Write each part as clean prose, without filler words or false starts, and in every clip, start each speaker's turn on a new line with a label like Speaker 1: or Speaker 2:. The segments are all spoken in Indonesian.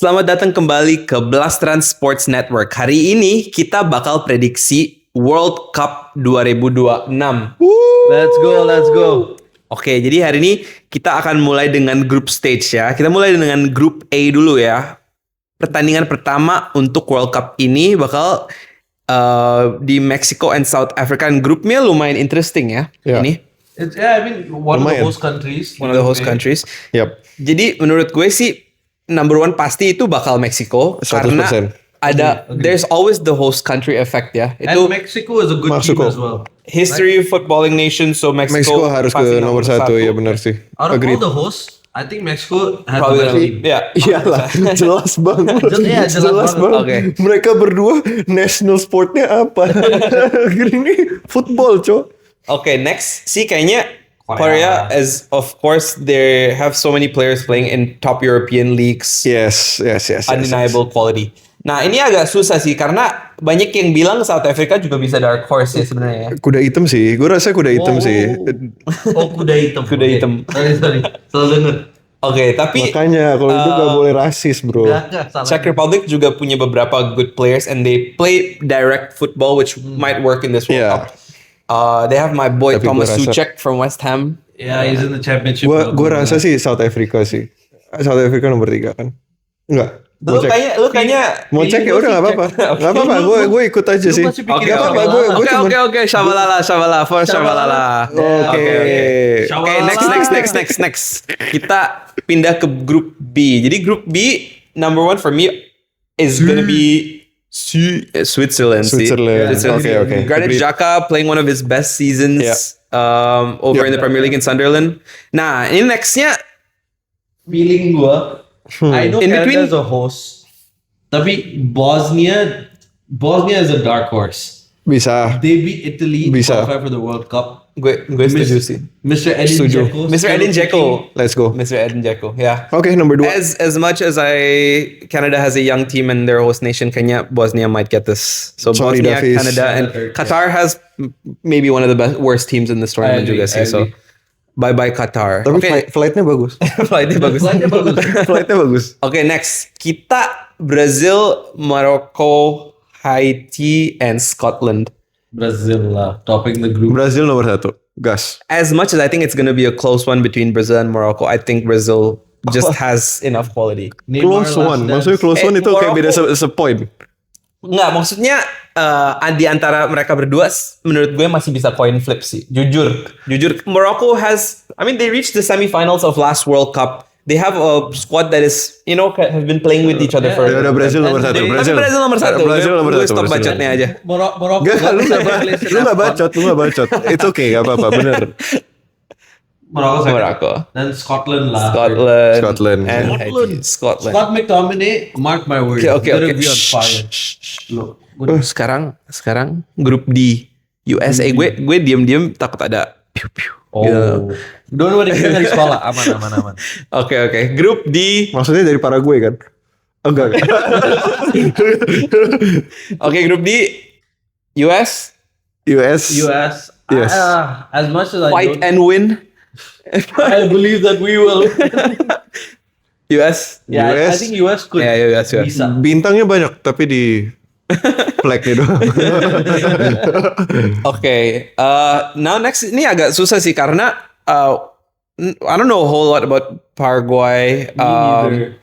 Speaker 1: Selamat datang kembali ke Blastran Sports Network. Hari ini kita bakal prediksi World Cup 2026.
Speaker 2: Let's go.
Speaker 1: Oke, jadi hari ini kita akan mulai dengan group stage ya. Kita mulai dengan grup A dulu ya. Pertandingan pertama untuk World Cup ini bakal di Mexico and South Africa. Grupnya lumayan interesting ya.
Speaker 3: Ya.
Speaker 1: Ini
Speaker 2: One of the
Speaker 3: Lumayan.
Speaker 2: host countries.
Speaker 1: one of the host countries.
Speaker 3: Yap.
Speaker 1: Jadi menurut gue sih number one pasti itu bakal Meksiko
Speaker 3: 100%.
Speaker 1: karena ada there's always the host country effect ya.
Speaker 2: And
Speaker 1: Itu
Speaker 2: Mexico is a good
Speaker 3: Mexico.
Speaker 2: team as well.
Speaker 1: history footballing nation, so
Speaker 3: Meksiko harus
Speaker 1: pasti
Speaker 3: ke nomor satu, ya benar sih.
Speaker 2: Out of
Speaker 3: Agreed.
Speaker 2: all the hosts, I think Mexico has the
Speaker 1: Probably
Speaker 2: best team.
Speaker 1: ya.
Speaker 3: Iyalah, jelas banget.
Speaker 2: Jelas banget.
Speaker 1: Oke.
Speaker 3: Mereka berdua national sportnya apa? Ini football, Cok.
Speaker 1: Oke, next sih kayaknya Korea is of course they have so many players playing in top European leagues,
Speaker 3: Yes.
Speaker 1: undeniable quality. Nah ini agak susah sih karena banyak yang bilang South Africa juga bisa dark horse ya sebenarnya.
Speaker 3: Kuda hitam sih. Gue rasa kuda hitam sih.
Speaker 2: Oh, kuda hitam.
Speaker 1: Kuda hitam.
Speaker 2: Sorry. Salah denger.
Speaker 1: Oke, tapi
Speaker 3: Makanya kalau itu gak boleh rasis, bro.
Speaker 2: Enggak, salah.
Speaker 1: Czech Republic juga punya beberapa good players and they play direct football which might work in this World
Speaker 3: Yeah.
Speaker 1: Cup. They have my boy
Speaker 3: Tapi
Speaker 1: Thomas
Speaker 3: gua rasa-
Speaker 1: Soucek from West Ham.
Speaker 2: Yeah, he's in the championship.
Speaker 3: Gue rasa sih South Africa sih. South Africa nomor 3 kan? Enggak.
Speaker 1: Lu kayaknya
Speaker 3: Mau cek ya udah nggak apa-apa. Nggak apa-apa. Gue ikut aja sih.
Speaker 2: masih pikir
Speaker 3: Nggak apa-apa. Gue cuma.
Speaker 1: Oke, Shabalala, for Shabalala.
Speaker 3: Oke.
Speaker 1: Oke, next. Kita pindah ke grup B. Jadi grup B number one for me is gonna be Switzerland.
Speaker 3: Switzerland. Oke.
Speaker 1: Granit Xhaka playing one of his best seasons
Speaker 3: Yeah.
Speaker 1: over in the Premier League in Sunderland. Nah, ini nextnya
Speaker 2: Feeling gua, I know
Speaker 1: In
Speaker 2: Canada
Speaker 1: between-
Speaker 2: is a host, tapi Bosnia is a dark horse.
Speaker 3: Bisa.
Speaker 2: They beat Italy to
Speaker 3: Bisa.
Speaker 2: qualify for the World Cup.
Speaker 1: gue setuju sih.
Speaker 2: Mr. Edin
Speaker 3: Setuju.
Speaker 2: Dzeko.
Speaker 1: Mr. Edin Dzeko.
Speaker 3: Let's go.
Speaker 1: Mr. Edin Dzeko, yeah.
Speaker 3: Oke, nomor 2.
Speaker 1: As much as Canada has a young team and their host nation, kayaknya Bosnia might get this. So
Speaker 3: Sorry,
Speaker 1: Bosnia,
Speaker 3: Davies.
Speaker 1: Canada, and Qatar has maybe one of the worst teams in this tournament juga sih. So bye Qatar.
Speaker 3: Tapi
Speaker 1: Oke,
Speaker 3: flightnya bagus.
Speaker 1: flightnya bagus.
Speaker 3: Flightnya bagus.
Speaker 1: Oke, next kita Brazil, Morocco, Haiti, and Scotland.
Speaker 2: Brazil lah, topping the group.
Speaker 3: Brazil nomor 1. Gas.
Speaker 1: As much as I think it's going to be a close one between Brazil and Morocco, I think Brazil just has enough quality.
Speaker 2: Neymar
Speaker 3: Close
Speaker 2: last
Speaker 3: one.
Speaker 2: dance.
Speaker 3: Maksudnya close one itu kayak beda
Speaker 1: Morocco.
Speaker 3: se-point.
Speaker 1: Nggak, maksudnya di antara mereka berdua menurut gue masih bisa coin flip sih. Jujur. Morocco they reached the semifinals of last World Cup. They have a squad that is, have been playing with each other for.
Speaker 3: Ya udah Brazil nomor 1.
Speaker 1: Tapi Brazil nomor satu.
Speaker 3: Brazil nomor
Speaker 1: Gue
Speaker 3: 1.
Speaker 1: stop bacotnya aja.
Speaker 2: Morocco.
Speaker 3: Gak, lu gak bacot. Itu oke, gak apa-apa, bener.
Speaker 2: Morocco second.
Speaker 1: Morocco.
Speaker 2: Dan Scotland lah.
Speaker 3: Scotland.
Speaker 1: And
Speaker 2: Scotland.
Speaker 1: Haiti. Scotland.
Speaker 2: Scott McTominay, mark my words.
Speaker 1: Oke.
Speaker 2: Gonna be on fire. Look,
Speaker 1: Sekarang grup D. USA. Gue diam-diam takut ada piu-piu. Gitu.
Speaker 2: Don't worry, kita dari sekolah. Aman.
Speaker 1: Oke. Grup D.
Speaker 3: Maksudnya dari Paraguay kan? Enggak.
Speaker 1: Oke, grup D. US.
Speaker 3: US.
Speaker 2: US.
Speaker 3: Yes.
Speaker 2: As much as I
Speaker 1: Fight
Speaker 2: don't,
Speaker 1: and win.
Speaker 2: I believe that we will.
Speaker 1: US.
Speaker 2: Yeah, I
Speaker 3: US.
Speaker 2: think US could.
Speaker 1: Ya, US.
Speaker 2: Bisa.
Speaker 3: Bintangnya banyak, tapi di flagnya doang.
Speaker 1: Oke. Now next ini agak susah sih karena I don't know a whole lot about Paraguay.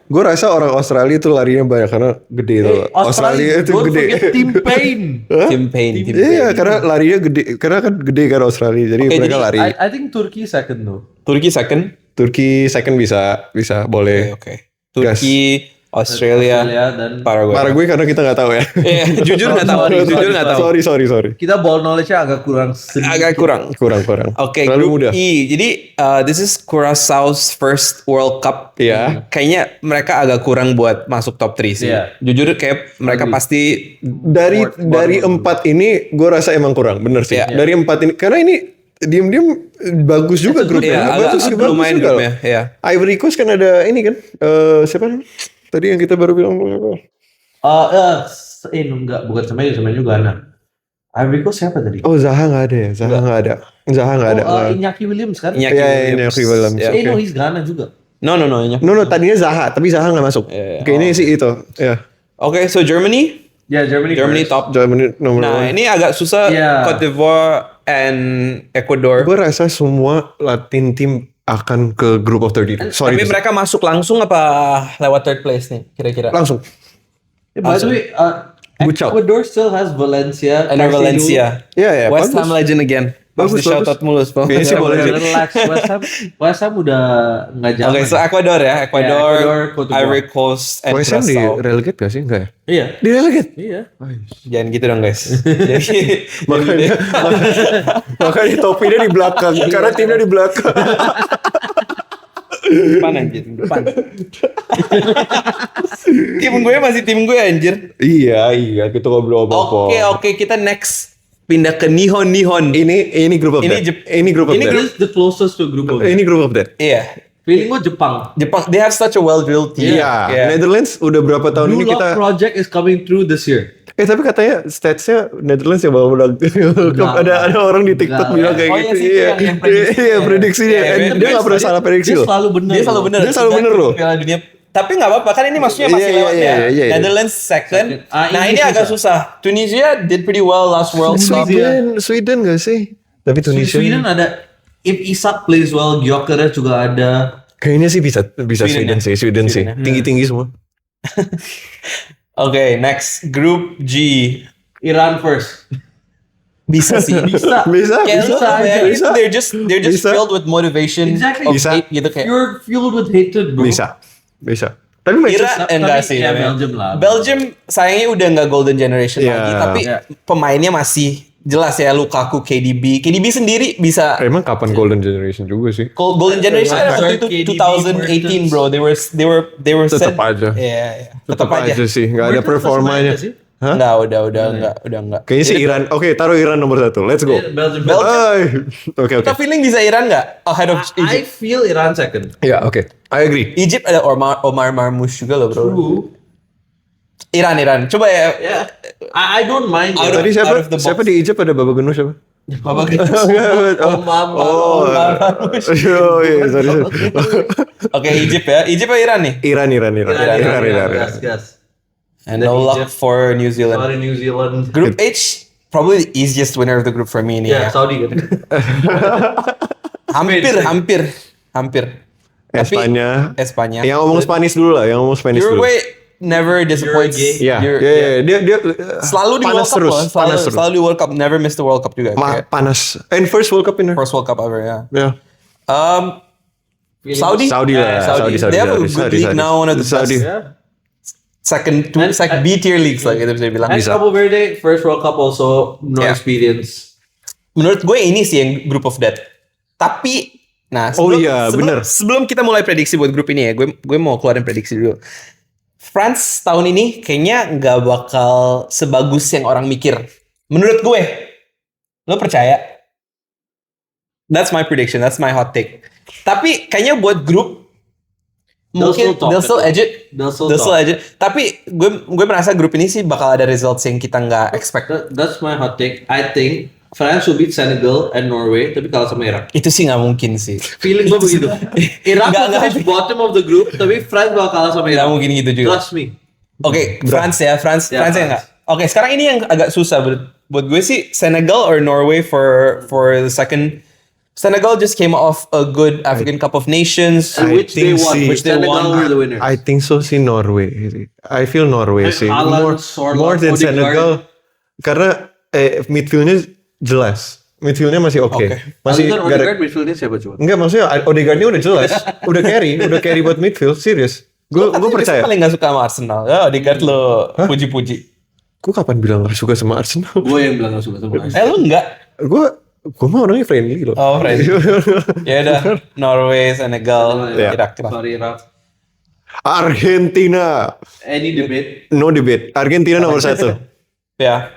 Speaker 3: Gue rasa orang Australia itu larinya banyak karena gede tuh. Australia itu
Speaker 2: don't
Speaker 3: gede.
Speaker 2: forget Tim Payne.
Speaker 1: Tim Payne.
Speaker 3: Iya, karena larinya gede. Karena kan gede kan Australia, jadi
Speaker 1: Oke,
Speaker 3: mereka
Speaker 1: jadi
Speaker 3: lari.
Speaker 2: I think Turkey second though.
Speaker 1: Turki second.
Speaker 3: Turki second bisa boleh.
Speaker 1: Oke. Turki, Australia,
Speaker 2: dan
Speaker 1: Paraguay.
Speaker 3: Paraguay karena kita nggak tahu ya.
Speaker 1: Iya, jujur nggak tahu. Jujur nggak tahu.
Speaker 3: Sorry.
Speaker 2: kita ball knowledge-nya agak kurang sedikit.
Speaker 1: Agak kurang.
Speaker 3: Kurang.
Speaker 1: Oke,
Speaker 3: Terlalu
Speaker 1: grup
Speaker 3: mudah.
Speaker 1: E. Jadi this is Curaçao's first World Cup.
Speaker 3: Iya.
Speaker 1: Kayaknya mereka agak kurang buat masuk top 3 sih.
Speaker 2: Iya.
Speaker 1: Jujur kayak mereka pasti
Speaker 3: Dari 4 ini gue rasa emang kurang, bener sih.
Speaker 1: Iya.
Speaker 3: Dari 4 ini karena ini diam-diam bagus juga grupnya.
Speaker 1: Iya,
Speaker 3: bagus
Speaker 1: lumayan
Speaker 3: juga loh.
Speaker 1: grupnya. Iya.
Speaker 3: Ivory Coast kan ada ini kan, siapa namanya? Tadi yang kita baru bilang apa?
Speaker 2: Enggak, bukan Semenyo juga anak. Ivory Coast siapa tadi?
Speaker 3: Oh, Zaha nggak ada ya? Zaha nggak ada.
Speaker 2: Iñaki Williams kan?
Speaker 1: Iñaki
Speaker 3: Iya, Iñaki Williams.
Speaker 1: Ya,
Speaker 2: No, he's Ghana juga.
Speaker 1: No.
Speaker 3: No, tadinya Zaha, tapi Zaha nggak masuk. Oke, ini sih itu. Ya.
Speaker 1: Okay, so Germany
Speaker 2: Yeah, Germany first.
Speaker 1: top.
Speaker 3: Germany nomor
Speaker 1: Nah,
Speaker 3: 1.
Speaker 1: ini agak susah.
Speaker 2: Yeah.
Speaker 1: Cote d'Ivoire and Ecuador.
Speaker 3: Gue rasa semua Latin team akan ke group of 32. Sorry.
Speaker 1: Tapi mereka masuk langsung apa lewat third place nih kira-kira?
Speaker 3: langsung.
Speaker 2: By the way,
Speaker 3: Bucau.
Speaker 2: Ecuador still has Valencia.
Speaker 1: And
Speaker 2: Caicedo.
Speaker 1: Valencia.
Speaker 3: Iya,
Speaker 1: West
Speaker 3: bagus.
Speaker 1: Ham legend again.
Speaker 3: Bagus,
Speaker 1: Di shout out mulus.
Speaker 3: Kayaknya sih boleh.
Speaker 2: Relax, West Ham udah nggak jaman.
Speaker 1: Oke, so Ecuador ya. Ecuador,
Speaker 2: Ecuador, Cote d'Ivoire.
Speaker 1: Ivory Coast, and
Speaker 3: West Ham di
Speaker 1: Curaçao.
Speaker 3: relegate gak sih? Enggak ya?
Speaker 2: Iya.
Speaker 3: Di relegate?
Speaker 2: Iya.
Speaker 1: Jangan gitu dong guys. Jadi,
Speaker 3: Makanya topinya di belakang. Karena timnya di belakang.
Speaker 1: depan anjir, depan. Tim gue masih tim gue anjir.
Speaker 3: Iya. Kita ngobrol apa-apa.
Speaker 1: Oke, kita next pindah ke Nihon.
Speaker 3: Ini group of
Speaker 1: Ini
Speaker 3: death. Ini group of
Speaker 1: ini
Speaker 3: death.
Speaker 2: This is the closest to a group of.
Speaker 3: Ini group of death.
Speaker 1: Iya.
Speaker 2: Feeling gue Jepang.
Speaker 1: Jepang, they have such a well-drilled team.
Speaker 3: Iya.
Speaker 1: Yeah.
Speaker 3: Netherlands udah berapa tahun
Speaker 2: Blue
Speaker 3: ini
Speaker 2: Lock
Speaker 3: kita...
Speaker 2: project is coming through this year.
Speaker 3: Tapi katanya statsnya Netherlands yang bawa menang. ada orang di TikTok
Speaker 2: Enggak.
Speaker 3: bilang kayak
Speaker 1: Oh, iya
Speaker 3: gitu.
Speaker 1: sih, yang prediksi.
Speaker 3: Iya, prediksinya.
Speaker 1: Iya,
Speaker 3: Dia nggak pernah salah prediksi
Speaker 2: Dia
Speaker 3: loh.
Speaker 2: selalu benar.
Speaker 1: Dia selalu bener.
Speaker 3: Dia selalu bener loh.
Speaker 1: Piala Dunia. Tapi nggak apa-apa kan ini maksudnya masih
Speaker 3: Iya,
Speaker 1: lewat
Speaker 3: iya,
Speaker 1: ya.
Speaker 3: iya.
Speaker 1: Netherlands second.
Speaker 2: Ah,
Speaker 1: Nah
Speaker 2: ini
Speaker 1: ini agak susah. Tunisia did pretty well last World Cup.
Speaker 3: Sweden gak sih? Tapi Tunisia
Speaker 2: Sweden ada. If Isak plays well, Gyökeres juga ada.
Speaker 3: kayaknya sih bisa
Speaker 1: Sweden
Speaker 3: Sweden
Speaker 1: ya.
Speaker 3: sih. Tinggi-tinggi semua.
Speaker 1: Oke, next Group G.
Speaker 2: Iran first.
Speaker 1: Bisa sih.
Speaker 2: Bisa.
Speaker 1: Kayak lu bayangin,
Speaker 3: bisa.
Speaker 1: They're just
Speaker 3: Bisa.
Speaker 1: filled with motivation.
Speaker 2: Exactly.
Speaker 1: of
Speaker 3: Bisa.
Speaker 1: hate gitu kayak.
Speaker 2: You're fueled with hatred, bro.
Speaker 3: Bisa. Tapi Manchester
Speaker 1: Enggak
Speaker 2: tapi
Speaker 1: sih.
Speaker 2: ya
Speaker 1: namanya.
Speaker 2: Belgium lah.
Speaker 1: Belgium sayangnya udah nggak golden generation
Speaker 3: Iya.
Speaker 1: lagi, tapi
Speaker 2: Iya.
Speaker 1: pemainnya masih jelas ya. Lukaku, KDB sendiri bisa.
Speaker 3: emang kapan golden generation juga sih?
Speaker 1: Golden generation
Speaker 2: Iya,
Speaker 1: waktu itu
Speaker 2: KDB,
Speaker 1: 2018 bro. They were
Speaker 3: Tetap
Speaker 1: said-
Speaker 3: aja.
Speaker 1: Iya.
Speaker 3: Tetap aja sih, nggak ada
Speaker 2: Mereka masih
Speaker 3: performanya.
Speaker 2: main nggak sih?
Speaker 3: Hah?
Speaker 1: Enggak, udah enggak.
Speaker 3: Kayaknya sih Iran. Oke, taruh Iran nomor 1. Let's go.
Speaker 2: Belgium.
Speaker 3: Ay. Oke.
Speaker 1: Kita feeling bisa Iran nggak ahead of
Speaker 2: I
Speaker 1: Egypt?
Speaker 2: feel Iran second.
Speaker 3: Ya, oke. I agree.
Speaker 1: Egypt ada Omar Marmoush juga loh bro.
Speaker 2: True.
Speaker 1: Iran. Coba ya.
Speaker 2: Yeah. I don't mind.
Speaker 1: Out of-
Speaker 3: Tadi
Speaker 1: out of the box.
Speaker 3: siapa di Egypt ada Baba Ganoush siapa?
Speaker 1: Bapak gitu.
Speaker 3: Oh, iya, sorry.
Speaker 1: Oke, Egypt ya. Egypt apa Iran nih?
Speaker 3: Iran.
Speaker 2: Gas, gas.
Speaker 1: And no luck
Speaker 2: Egypt.
Speaker 1: for New Zealand.
Speaker 2: Sorry New Zealand.
Speaker 1: Group H, probably the easiest winner of the group for me nih
Speaker 2: Ya,
Speaker 1: ya.
Speaker 2: Saudi kan.
Speaker 1: Hampir. Tapi
Speaker 3: Espanya.
Speaker 1: Espanya.
Speaker 3: Yang ngomong Spanish dulu lah,
Speaker 1: Uruguay never disappoints.
Speaker 3: Iya,
Speaker 1: You're-
Speaker 3: dia
Speaker 1: Selalu di World
Speaker 3: panas
Speaker 1: Cup
Speaker 3: terus,
Speaker 1: loh.
Speaker 3: panas terus.
Speaker 1: Selalu di World Cup. Never miss the World Cup juga. Kayak
Speaker 3: Panas. And first World Cup winner.
Speaker 1: first World Cup ever, ya.
Speaker 3: Ya.
Speaker 1: Saudi.
Speaker 3: Saudi lah, Saudi.
Speaker 1: They have a good league now, one of the
Speaker 3: Saudi.
Speaker 1: best.
Speaker 2: Yeah.
Speaker 1: Second, B tier leagues lah kita bisa bilang.
Speaker 2: And Cabo Verde first World Cup also no
Speaker 1: Yeah.
Speaker 2: experience.
Speaker 1: Menurut gue ini sih yang group of death. Tapi, nah sebelum kita mulai prediksi buat grup ini ya, gue mau keluarin prediksi dulu. France tahun ini kayaknya nggak bakal sebagus yang orang mikir. Menurut gue, lo percaya? That's my prediction, that's my hot take. Tapi kayaknya buat grup mungkin they'll still edge it.
Speaker 2: They'll still
Speaker 1: They'll still
Speaker 2: top.
Speaker 1: edge it. Tapi gue merasa grup ini sih bakal ada results yang kita nggak expect.
Speaker 2: That's my hot take. I think France will beat Senegal and Norway, tapi kalah sama Irak.
Speaker 1: Itu sih nggak mungkin sih.
Speaker 2: Feeling gue begitu. Irak
Speaker 1: Nggak,
Speaker 2: will
Speaker 1: nggak.
Speaker 2: finish bottom of the group, tapi France bakal kalah sama
Speaker 1: Nggak
Speaker 2: Irak.
Speaker 1: mungkin gitu juga.
Speaker 2: Trust me.
Speaker 1: Oke, France ya, France
Speaker 2: Ya,
Speaker 1: ya
Speaker 2: France.
Speaker 1: nggak. Oke, sekarang ini yang agak susah buat gue sih Senegal or Norway for the second. Senegal just came off a good African Cup of Nations.
Speaker 2: Which they
Speaker 3: think
Speaker 2: won.
Speaker 3: si-
Speaker 2: Which they
Speaker 1: Senegal
Speaker 2: won. Were the winners.
Speaker 3: I think so sih Norway. I feel Norway sih.
Speaker 2: Haaland, Sorloth,
Speaker 3: More than
Speaker 2: Odegaard.
Speaker 3: Senegal. Karena midfieldnya jelas. Midfieldnya masih oke.
Speaker 1: Oke.
Speaker 3: Masih
Speaker 2: Kan Odegaard midfieldnya siapa coba?
Speaker 3: Enggak, maksudnya Odegaardnya udah jelas. udah carry buat midfield. Serius. Gue percaya.
Speaker 1: Gue paling gak suka sama Arsenal. Ya, Odegaard lo puji-puji.
Speaker 3: Gue kapan bilang gak suka sama Arsenal?
Speaker 2: Gue yang bilang gak suka sama Arsenal.
Speaker 1: Lu enggak?
Speaker 3: Gue mah orangnya friendly loh.
Speaker 1: Oh, friend. Ya udah, Norway, Senegal,
Speaker 3: Ya.
Speaker 1: Irak.
Speaker 2: Sorry Irak.
Speaker 3: Argentina.
Speaker 2: Any debate?
Speaker 3: No debate. Argentina nomor 1.
Speaker 1: Ya.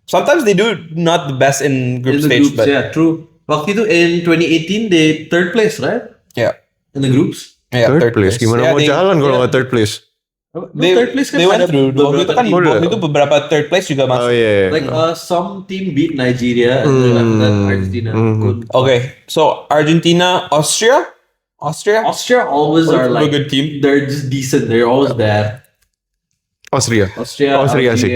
Speaker 1: Sometimes they do not the best in group
Speaker 2: In the
Speaker 1: stage,
Speaker 2: groups,
Speaker 1: but
Speaker 2: yeah, true. Waktu itu in 2018 they third place, right?
Speaker 1: yeah.
Speaker 2: In the groups.
Speaker 1: Yeah,
Speaker 3: Third place. Gimana
Speaker 1: Yeah,
Speaker 3: mau
Speaker 1: they-
Speaker 3: jalan kalau nggak third place?
Speaker 2: Third place kan
Speaker 1: they went
Speaker 2: ada
Speaker 1: through. Waktu itu kan
Speaker 2: beberapa
Speaker 1: waktu itu beberapa third place juga masuk.
Speaker 3: Oh iya.
Speaker 2: like some team beat Nigeria and then after that Argentina. Good.
Speaker 1: Okay, so Argentina, Austria. Austria.
Speaker 2: Austria always are
Speaker 1: a
Speaker 2: like
Speaker 1: good team.
Speaker 2: They're just decent. They're always there.
Speaker 3: Austria
Speaker 2: Austria
Speaker 3: sih.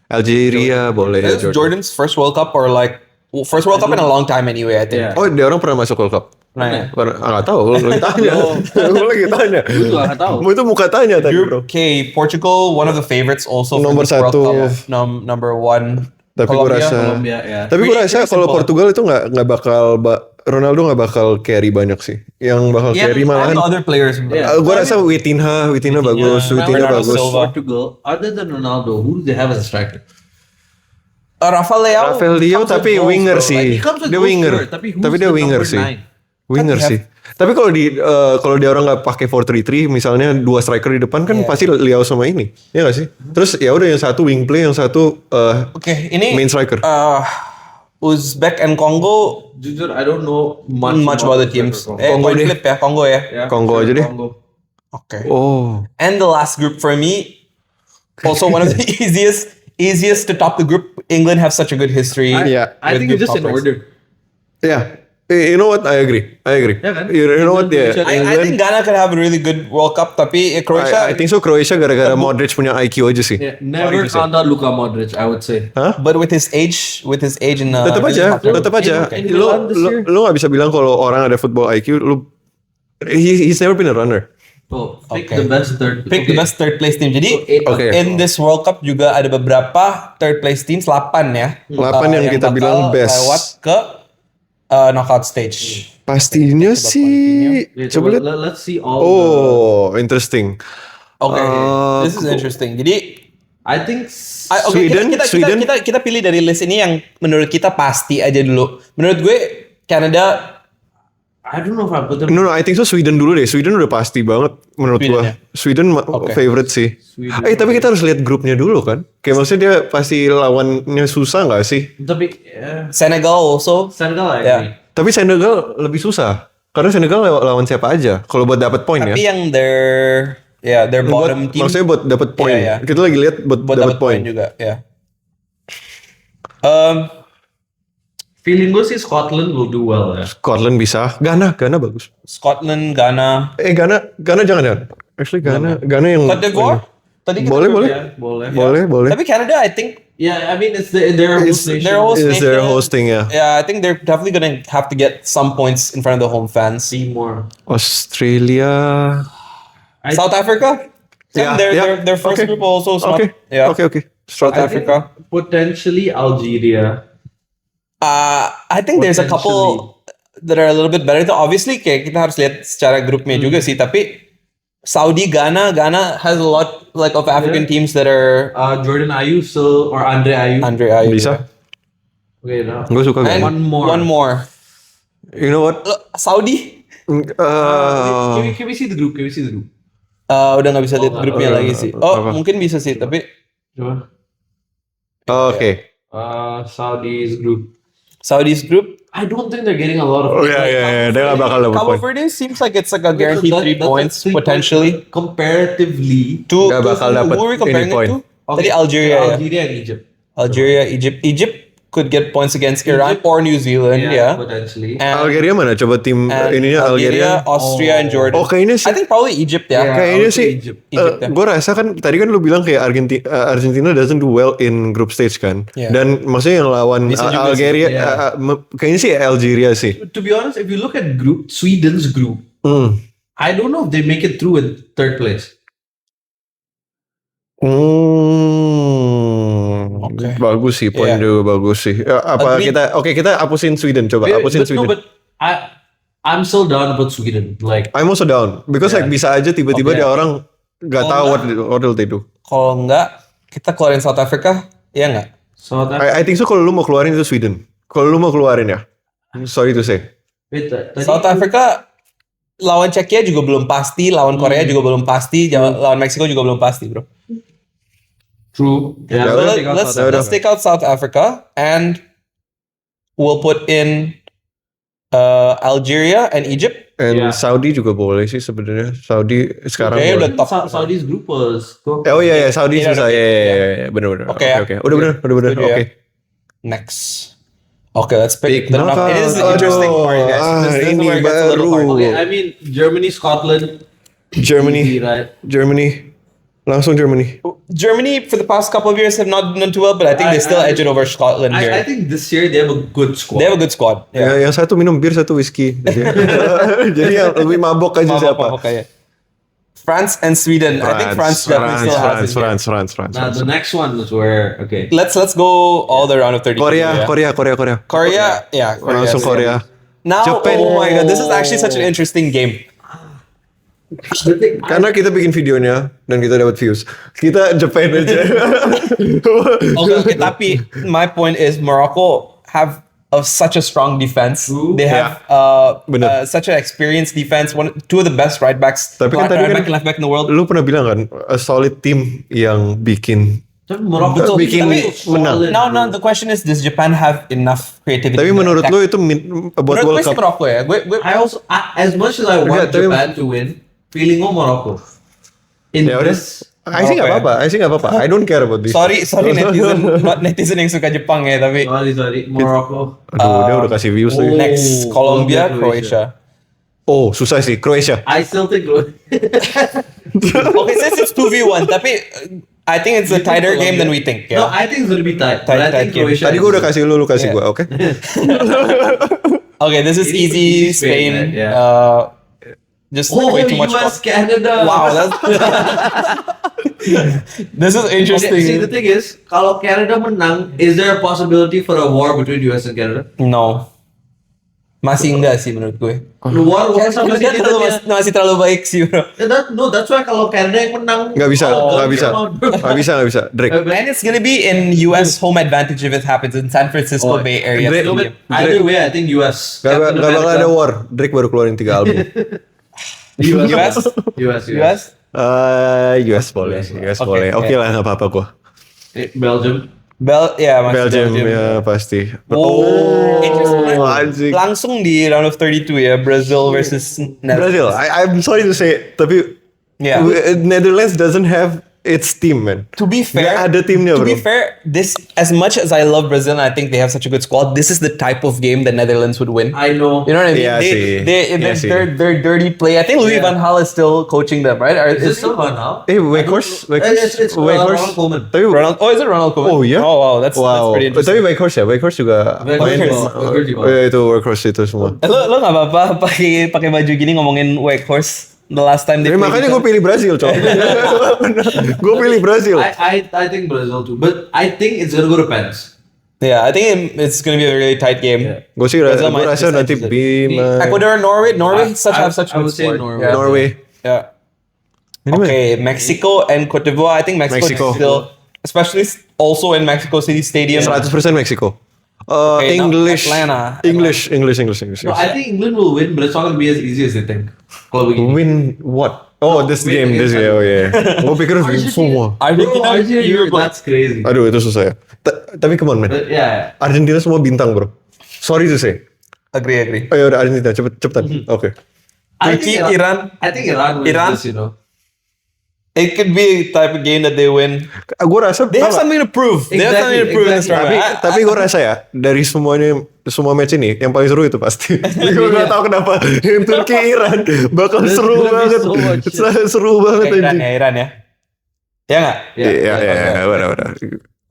Speaker 3: Algeria boleh ya,
Speaker 1: This is Jordan's first World Cup or like first World Cup in a long time anyway, I think.
Speaker 2: Yeah.
Speaker 3: Oh, dia orang pernah masuk World Cup.
Speaker 1: Nah,
Speaker 3: Nggak tahu, lu lagi tanya. Lu lagi tanya.
Speaker 2: Gue juga nggak tahu.
Speaker 3: Mau itu muka tanya tadi, bro.
Speaker 1: Group K, Portugal, one of the favorites also for
Speaker 3: Nomor
Speaker 1: this World
Speaker 3: satu.
Speaker 1: Cup. Number one.
Speaker 3: Tapi gue
Speaker 1: Colombia.
Speaker 3: rasa,
Speaker 2: Colombia, ya.
Speaker 3: tapi gue
Speaker 1: Pretty
Speaker 3: rasa kalau
Speaker 1: simple.
Speaker 3: Portugal itu nggak bakal Ronaldo nggak bakal carry banyak sih. Yang bakal carry
Speaker 1: I
Speaker 3: malahan.
Speaker 1: think other players.
Speaker 2: Yeah.
Speaker 3: Gue rasa Vitinha bagus, Vitinha
Speaker 1: Bernardo
Speaker 3: bagus.
Speaker 1: Silva.
Speaker 2: Portugal, other than Ronaldo, who do they have as a striker?
Speaker 1: Rafael Leao.
Speaker 3: Rafael Leo
Speaker 1: comes with
Speaker 3: tapi
Speaker 1: goals,
Speaker 3: winger
Speaker 1: bro.
Speaker 3: sih.
Speaker 2: Like, he comes with
Speaker 3: Dia
Speaker 2: goals,
Speaker 3: winger.
Speaker 2: sure, tapi who's
Speaker 3: Tapi dia
Speaker 2: the
Speaker 3: winger
Speaker 2: number
Speaker 3: sih.
Speaker 2: 9?
Speaker 3: Winger
Speaker 1: Kan
Speaker 3: sih. Tapi kalau dia orang nggak pakai 4-3-3, misalnya 2 striker di depan kan
Speaker 1: Iya.
Speaker 3: pasti Leo sama ini, ya nggak sih? Terus ya udah yang satu wing play, yang satu
Speaker 1: Oke, ini
Speaker 3: main striker.
Speaker 1: Uzbek and Congo
Speaker 2: Jujur, I don't know
Speaker 1: much about the teams.
Speaker 3: Congo
Speaker 1: Coin
Speaker 3: deh.
Speaker 1: flip ya, Congo ya.
Speaker 3: Congo aja deh.
Speaker 1: Oke.
Speaker 3: Oh,
Speaker 1: And the last group for me, also one of the easiest to top the group. England have such a good history.
Speaker 3: Yeah.
Speaker 2: I
Speaker 1: with
Speaker 2: think it's
Speaker 1: group
Speaker 2: just in
Speaker 1: toppers.
Speaker 2: order.
Speaker 3: yeah. You know what? I agree.
Speaker 2: Ya kan?
Speaker 3: You know what? Yeah.
Speaker 1: I think Ghana could have a really good World Cup, tapi Croatia.
Speaker 3: I think so. Croatia gara-gara Modric punya IQ aja sih.
Speaker 2: Yeah, never count out Luka Modric, I would say.
Speaker 1: But with his age in
Speaker 3: Tetap aja.
Speaker 2: In Milan this year.
Speaker 3: Lu nggak bisa bilang kalau orang ada football IQ. He's never been a runner.
Speaker 2: Oh, pick
Speaker 1: Okay.
Speaker 2: the best third.
Speaker 1: Pick the best third place team. Jadi
Speaker 3: Okay.
Speaker 1: in this World Cup juga ada beberapa third place teams, 8 ya.
Speaker 3: 8 yang kita
Speaker 1: bakal
Speaker 3: bilang best.
Speaker 1: lewat ke knockout stage.
Speaker 3: Pastinya sih.
Speaker 2: Yeah,
Speaker 3: Coba lihat.
Speaker 2: let's see all
Speaker 3: Oh, interesting.
Speaker 1: Oke, this is interesting. Jadi
Speaker 2: I think
Speaker 1: oke,
Speaker 3: Sweden, Sweden.
Speaker 1: kita pilih dari list ini yang menurut kita pasti aja dulu. Menurut gue Canada.
Speaker 2: I don't know if I put them.
Speaker 3: No, I think so. Sweden dulu deh. Sweden udah pasti banget menurut
Speaker 1: Sweden
Speaker 3: gua.
Speaker 1: ya?
Speaker 3: Sweden
Speaker 1: Oke.
Speaker 3: favorite sih.
Speaker 2: Sweden.
Speaker 3: Tapi kita harus lihat grupnya dulu kan. Kayak maksudnya dia pasti lawannya susah nggak sih?
Speaker 2: Tapi
Speaker 1: Senegal also.
Speaker 2: Senegal I
Speaker 1: Yeah.
Speaker 2: agree.
Speaker 3: Tapi Senegal lebih susah. Karena Senegal lawan siapa aja. Kalau buat dapat poin ya.
Speaker 1: Tapi yang their bottom team
Speaker 3: Maksudnya buat dapat poin.
Speaker 1: Iya, iya.
Speaker 3: Kita lagi lihat buat
Speaker 1: buat
Speaker 3: dapat
Speaker 1: dapat
Speaker 3: poin.
Speaker 1: poin juga, ya.
Speaker 2: Feeling gue sih Scotland will do well ya.
Speaker 3: Scotland bisa. Ghana bagus.
Speaker 1: Scotland, Ghana,
Speaker 3: Ghana jangan. Actually Ghana yang
Speaker 1: Cote d'Ivoire. Tadi kita
Speaker 3: boleh.
Speaker 2: Yeah, boleh.
Speaker 3: Boleh.
Speaker 1: Tapi Canada, I think
Speaker 2: Yeah, I mean it's their
Speaker 3: It's
Speaker 2: host nation.
Speaker 1: their host
Speaker 3: Is their
Speaker 1: nation.
Speaker 3: hosting ya.
Speaker 1: Yeah, I think they're definitely gonna have to get some points in front of the home fans.
Speaker 2: Timor.
Speaker 3: Australia.
Speaker 1: South Africa.
Speaker 3: Yeah,
Speaker 1: Their first
Speaker 3: okay.
Speaker 1: group also.
Speaker 3: Oke.
Speaker 1: Yeah.
Speaker 3: Oke.
Speaker 1: South
Speaker 2: I think
Speaker 1: Africa.
Speaker 2: potentially Algeria.
Speaker 1: I think there's a couple that are a little bit better. Itu obviously kayak kita harus lihat secara grupnya juga sih. Tapi Saudi, Ghana has a lot like of African teams that are
Speaker 2: Jordan Ayew still or Andre Ayew.
Speaker 1: Andre Ayew.
Speaker 3: Bisa.
Speaker 2: Okay, no.
Speaker 3: Gue suka
Speaker 1: And
Speaker 3: Ghana.
Speaker 1: one more.
Speaker 3: You know what?
Speaker 1: Saudi.
Speaker 2: Can we see the group?
Speaker 1: Udah nggak bisa lihat grupnya lagi sih. Oh,
Speaker 3: apa?
Speaker 1: mungkin bisa sih, tapi
Speaker 2: Coba.
Speaker 3: Oke.
Speaker 2: Saudi's group.
Speaker 1: Saudi's group.
Speaker 2: I don't think they're getting a lot of.
Speaker 3: Oh iya. Dia gak bakal dapat
Speaker 1: Cabo
Speaker 3: poin.
Speaker 1: Verde seems like it's like a guaranteed 3 points potentially.
Speaker 2: Comparatively.
Speaker 1: To
Speaker 3: Nggak bakal dapat
Speaker 1: who are we comparing
Speaker 3: any point.
Speaker 1: it to? Tadi Algeria ya.
Speaker 2: Algeria and Egypt.
Speaker 1: Algeria, Egypt could get points against Iran or New Zealand, yeah.
Speaker 2: Potentially.
Speaker 1: And,
Speaker 3: Algeria mana? Coba tim
Speaker 1: and
Speaker 3: ininya Algeria.
Speaker 1: Austria, and Jordan.
Speaker 3: Oh, kayaknya sih.
Speaker 1: I think probably Egypt ya.
Speaker 2: Yeah.
Speaker 3: Kayaknya
Speaker 2: I would
Speaker 3: sih.
Speaker 2: say Egypt.
Speaker 1: Egypt, ya.
Speaker 3: Gue rasa kan tadi kan lu bilang kayak Argentina doesn't do well in group stage kan.
Speaker 1: Yeah.
Speaker 3: Dan maksudnya yang lawan
Speaker 1: Bisa juga sih,
Speaker 3: Algeria kayaknya sih Algeria sih.
Speaker 2: To be honest, if you look at Sweden's group, I don't know if they make it through in third place.
Speaker 1: Oke.
Speaker 3: Bagus sih, poin
Speaker 1: Iya.
Speaker 3: juga bagus sih. Apa
Speaker 1: Agreed.
Speaker 3: kita hapusin Sweden coba, hapusin Sweden.
Speaker 2: No, but I'm still down about Sweden. Like,
Speaker 3: I'm also down because like bisa aja tiba-tiba
Speaker 1: Okay.
Speaker 3: dia orang nggak tahu what will they do.
Speaker 1: Kalau enggak, kita keluarin South Africa, ya enggak?
Speaker 2: so that
Speaker 3: I think so kalau lu mau keluarin itu Sweden. Kalau lu mau keluarin ya. Sorry to say.
Speaker 2: wait, tadi-
Speaker 1: South Africa lawan Czechia juga belum pasti, lawan Korea juga belum pasti, lawan Meksiko juga belum pasti, bro.
Speaker 2: True.
Speaker 3: Ya
Speaker 2: Yeah,
Speaker 3: udah,
Speaker 1: Let's take out South Africa and we'll put in Algeria and Egypt.
Speaker 3: And
Speaker 2: Yeah.
Speaker 3: Saudi juga boleh sih sebenarnya. Saudi sekarang
Speaker 1: Kayaknya
Speaker 3: boleh.
Speaker 1: udah top.
Speaker 2: Saudi's group was.
Speaker 3: Oh iya Saudi
Speaker 1: Iya,
Speaker 3: susah.
Speaker 1: iya,
Speaker 3: Ya benar.
Speaker 1: Oke, ya.
Speaker 3: Udah benar.
Speaker 1: Setuju ya.
Speaker 3: Oke.
Speaker 1: Next. Okay, let's pick
Speaker 3: Big
Speaker 1: the knockout. It is an
Speaker 3: knockout.
Speaker 1: interesting part, guys. This is
Speaker 3: Ini
Speaker 1: where it gets a little
Speaker 3: baru.
Speaker 1: hard.
Speaker 2: Okay, I mean Germany, Scotland,
Speaker 3: Germany.
Speaker 2: easy, right?
Speaker 3: Germany. Langsung Germany.
Speaker 1: Germany for the past couple of years have not done too well, but I think they still edge it over Scotland here.
Speaker 2: I think this year they have a good squad.
Speaker 1: They have a good squad.
Speaker 3: Ya, yang satu minum bir, satu whiskey. Jadi yang lebih mabok aja siapa?
Speaker 1: Okay. France and Sweden. I think France definitely still has it.
Speaker 3: France.
Speaker 2: Now the next one is where
Speaker 1: Let's go all the round of 32.
Speaker 3: Korea.
Speaker 1: Korea, yeah.
Speaker 3: Langsung Korea.
Speaker 1: Now,
Speaker 3: Japan.
Speaker 1: oh my god, this is actually such an interesting game.
Speaker 3: Karena kita bikin videonya dan kita dapat views. Kita Japan aja.
Speaker 1: Okay, tapi my point is Morocco have such a strong defense. They have
Speaker 3: Bener.
Speaker 1: such an experienced defense. Two of the best right backs.
Speaker 3: Tapi kan tadi
Speaker 1: right
Speaker 3: kan
Speaker 1: back and left back in the world.
Speaker 3: Lu pernah bilang kan, a solid team yang bikin.
Speaker 2: Tapi Morocco
Speaker 3: Bikin menang.
Speaker 1: Now the question is, does Japan have enough creativity?
Speaker 3: Tapi menurut lu itu buat
Speaker 1: Menurut
Speaker 3: World
Speaker 1: gue sih
Speaker 3: Cup.
Speaker 1: Morocco ya.
Speaker 2: as much as I want
Speaker 3: tapi-
Speaker 2: Japan to win, feeling Morocco. In
Speaker 3: Ya udah.
Speaker 2: this,
Speaker 3: I sih nggak apa-apa. I don't care about this.
Speaker 1: Sorry netizen yang suka Jepang ya, tapi
Speaker 2: sorry, Morocco.
Speaker 3: Aduh, dia udah kasih views lagi.
Speaker 1: next Colombia,
Speaker 2: Colombia,
Speaker 1: Croatia.
Speaker 3: Oh, susah sih. Croatia.
Speaker 2: I still think
Speaker 1: Okay, since it's 2v1, tapi I think it's a tighter game than we think.
Speaker 2: No,
Speaker 1: Yeah.
Speaker 2: I think it's gonna be tight.
Speaker 1: Tight
Speaker 2: But I think
Speaker 1: game.
Speaker 2: Croatia.
Speaker 3: Tadi gue udah kasih lu kasih
Speaker 1: Yeah.
Speaker 3: gue, oke?
Speaker 1: Okay, this is easy.
Speaker 2: Easy
Speaker 1: Spain.
Speaker 2: Spain, yeah.
Speaker 1: Just
Speaker 2: Oh,
Speaker 1: way too much.
Speaker 2: US, Canada.
Speaker 1: Wow, that's this is interesting.
Speaker 2: Okay, see, the thing is, kalau Canada menang, is there a possibility for a war between US and Canada?
Speaker 1: No, masih enggak sih menurut gue.
Speaker 2: War sama si
Speaker 1: Canada masih terlalu baik sih, bro.
Speaker 2: That's why kalau Canada yang menang,
Speaker 3: Nggak bisa.
Speaker 2: Oh,
Speaker 3: Drake.
Speaker 1: And it's gonna be in US home advantage if it happens in San Francisco
Speaker 2: Oh,
Speaker 1: Bay Area.
Speaker 3: Drake-
Speaker 1: Stadium.
Speaker 2: Either way, I think US.
Speaker 3: Gak
Speaker 2: Captain
Speaker 3: bakal
Speaker 2: America.
Speaker 3: ada war. Drake baru keluarin 3 album.
Speaker 2: US.
Speaker 3: US boleh.
Speaker 1: Okay,
Speaker 3: Oke lah, nggak apa-apa gua.
Speaker 2: Belgium.
Speaker 1: Masih
Speaker 3: Belgium ya pasti.
Speaker 1: Interesting.
Speaker 3: Anjing.
Speaker 1: Langsung di round of 32 ya, Brazil versus
Speaker 3: Brazil.
Speaker 1: Netherlands.
Speaker 3: I'm sorry to say, tapi
Speaker 1: Yeah.
Speaker 3: Netherlands doesn't have its team, man.
Speaker 1: To be fair,
Speaker 3: Nggak ada timnya,
Speaker 1: to
Speaker 3: bro.
Speaker 1: be fair, this as much as I love Brazil and I think they have such a good squad, this is the type of game that Netherlands would win.
Speaker 2: I know.
Speaker 1: You know what I mean?
Speaker 3: Yeah, see.
Speaker 1: Their dirty play. I think Louis
Speaker 2: Yeah.
Speaker 1: van Gaal is still coaching them, right? Or
Speaker 2: Is it still Van Gaal?
Speaker 3: Weghorst.
Speaker 2: It's Ronald Koeman.
Speaker 3: Tapi
Speaker 1: Ronald? Oh, is it Ronald Koeman?
Speaker 3: Oh iya.
Speaker 1: Oh wow, that's pretty
Speaker 3: Tapi
Speaker 1: interesting.
Speaker 3: Weghorst ya, Weghorst juga main.
Speaker 2: Weghorst juga.
Speaker 3: Ya, itu Weghorst itu semua.
Speaker 1: Lo nggak apa-apa pakai baju gini ngomongin Weghorst the last time they
Speaker 3: Jadi
Speaker 1: played
Speaker 3: makanya
Speaker 1: each
Speaker 3: gue
Speaker 1: other.
Speaker 3: pilih Brazil, coy. Gue pilih Brazil.
Speaker 2: I think Brazil too, but I think it's gonna go to pens.
Speaker 1: Yeah, I think it's gonna be a really tight game.
Speaker 2: Yeah.
Speaker 3: Gue sih
Speaker 1: Brazil might
Speaker 3: rasa
Speaker 1: decide
Speaker 3: nanti
Speaker 1: to-
Speaker 3: Bima.
Speaker 1: Ecuador, Norway have such
Speaker 2: I
Speaker 1: good
Speaker 2: would say
Speaker 1: squad.
Speaker 2: Norway.
Speaker 1: Yeah.
Speaker 3: Norway.
Speaker 1: Yeah.
Speaker 3: Ini mah-
Speaker 1: Okay, Mexico and Cote d'Ivoire. I think Mexico
Speaker 3: Mexico.
Speaker 1: is still, especially also in Mexico City Stadium.
Speaker 3: 100% Mexico.
Speaker 1: Okay, now
Speaker 3: English,
Speaker 1: Atlanta.
Speaker 3: English.
Speaker 2: No, I think England will win, but it's not gonna be as easy as they think. Kalau begini.
Speaker 3: Win what? Oh, this
Speaker 2: win
Speaker 3: game,
Speaker 2: against
Speaker 3: oh yeah. Gue pikir semua.
Speaker 1: Argentina,
Speaker 2: Argentina, that's crazy.
Speaker 3: Aduh, itu susah ya. Tapi come on, man.
Speaker 2: But yeah,
Speaker 3: Argentina semua bintang, bro. Sorry to say.
Speaker 1: Agree.
Speaker 3: Oh ya udah Argentina, cepetan. Oke.
Speaker 1: Turkey, Iran.
Speaker 2: I think Iran wins
Speaker 1: Iran?
Speaker 2: this, you know.
Speaker 1: It could be a type of game that they win.
Speaker 3: Gue rasa
Speaker 1: They have something to prove. They have something to prove in this
Speaker 2: Exactly.
Speaker 1: tournament.
Speaker 3: tapi gue rasa ya dari semua match ini yang paling seru itu pasti. Gue gak tahu kenapa yang Turki Iran bakal
Speaker 2: There's
Speaker 3: seru
Speaker 2: gonna be
Speaker 3: banget.
Speaker 2: so much shit.
Speaker 3: Seru banget anjing.
Speaker 1: Iran ya. Ya nggak?
Speaker 3: Iya, benar.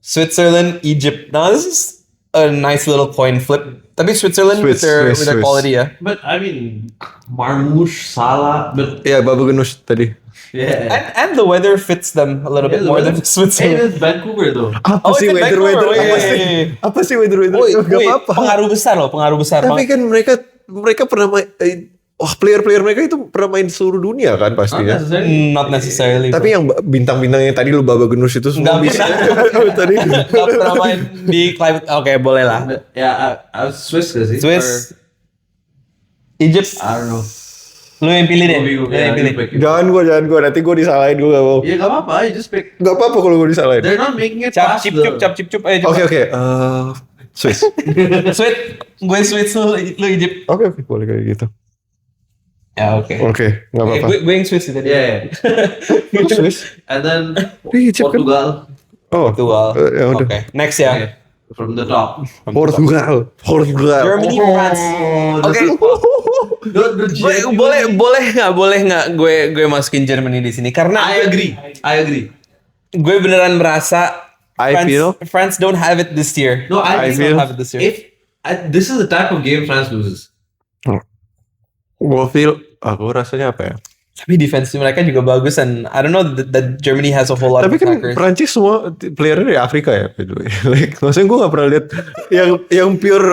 Speaker 1: Switzerland, Egypt. Now this is a nice little coin flip. Tapi Switzerland with their
Speaker 3: Swiss.
Speaker 1: quality ya.
Speaker 2: But I mean, Marmoush, Salah, but
Speaker 3: Iya, Babu Genus tadi.
Speaker 2: yeah.
Speaker 1: And the weather fits them a little bit more than
Speaker 2: Hey,
Speaker 1: Switzerland.
Speaker 2: it's Vancouver though.
Speaker 3: Apa
Speaker 1: Oh,
Speaker 3: sih
Speaker 1: it's in Vancouver.
Speaker 3: weather?
Speaker 1: Wait.
Speaker 3: Apa sih weather?
Speaker 1: Wait,
Speaker 3: Gak apa-apa.
Speaker 1: pengaruh besar.
Speaker 3: Tapi kan mereka pernah main. Player-player mereka itu pernah main seluruh dunia kan
Speaker 2: Not
Speaker 3: pastinya.
Speaker 2: necessarily.
Speaker 1: Not necessarily.
Speaker 3: Tapi yang bintang-bintang yang tadi lu Baba Genus itu semua
Speaker 1: Nggak
Speaker 3: bisa.
Speaker 1: pernah.
Speaker 3: Tadi.
Speaker 1: Nggak pernah main di climate. Oke, boleh lah.
Speaker 2: But yeah, I was Swiss gak sih?
Speaker 1: Swiss, Egypt.
Speaker 2: Or, I don't know.
Speaker 1: Lu yang pilih deh.
Speaker 2: Go,
Speaker 1: Lu yang pilih.
Speaker 3: Jangan gue nanti gue disalahin gue gak mau.
Speaker 2: Ya gak apa-apa, you just pick.
Speaker 3: Gak apa-apa kalau gue disalahin.
Speaker 2: They're not making it
Speaker 1: Cap
Speaker 2: fast
Speaker 1: cip
Speaker 2: though.
Speaker 1: cup. Ayo
Speaker 3: Oke.
Speaker 1: coba.
Speaker 3: Swiss.
Speaker 1: Sweet. Gue Swiss lu Egypt.
Speaker 3: Oke, boleh kayak gitu.
Speaker 1: Ya oke.
Speaker 3: Oke, nggak apa-apa.
Speaker 1: Gue yang Swiss tadi.
Speaker 2: Yeah.
Speaker 3: Swiss.
Speaker 2: And then
Speaker 3: Egypt kan?
Speaker 2: Portugal.
Speaker 3: Oh,
Speaker 1: Portugal.
Speaker 3: ya udah.
Speaker 1: Oke. Next ya.
Speaker 2: Okay. from the top.
Speaker 3: Portugal.
Speaker 1: Germany, France. Oke. Boleh nggak gue masukin Germany di sini karena
Speaker 2: I agree.
Speaker 1: gue beneran merasa
Speaker 3: I feel-
Speaker 1: France don't have it this year.
Speaker 2: No, I
Speaker 3: I
Speaker 2: think
Speaker 3: feel-
Speaker 1: have it this year.
Speaker 2: this is the type of game France loses.
Speaker 3: Gue feel, aku rasanya apa ya?
Speaker 1: Tapi defense mereka juga bagus and I don't know that Germany has a whole lot
Speaker 3: Tapi
Speaker 1: of
Speaker 3: kan
Speaker 1: attackers.
Speaker 3: Prancis semua playernya dari Afrika ya, by the way. Like, maksudnya gue gak pernah lihat yang pure,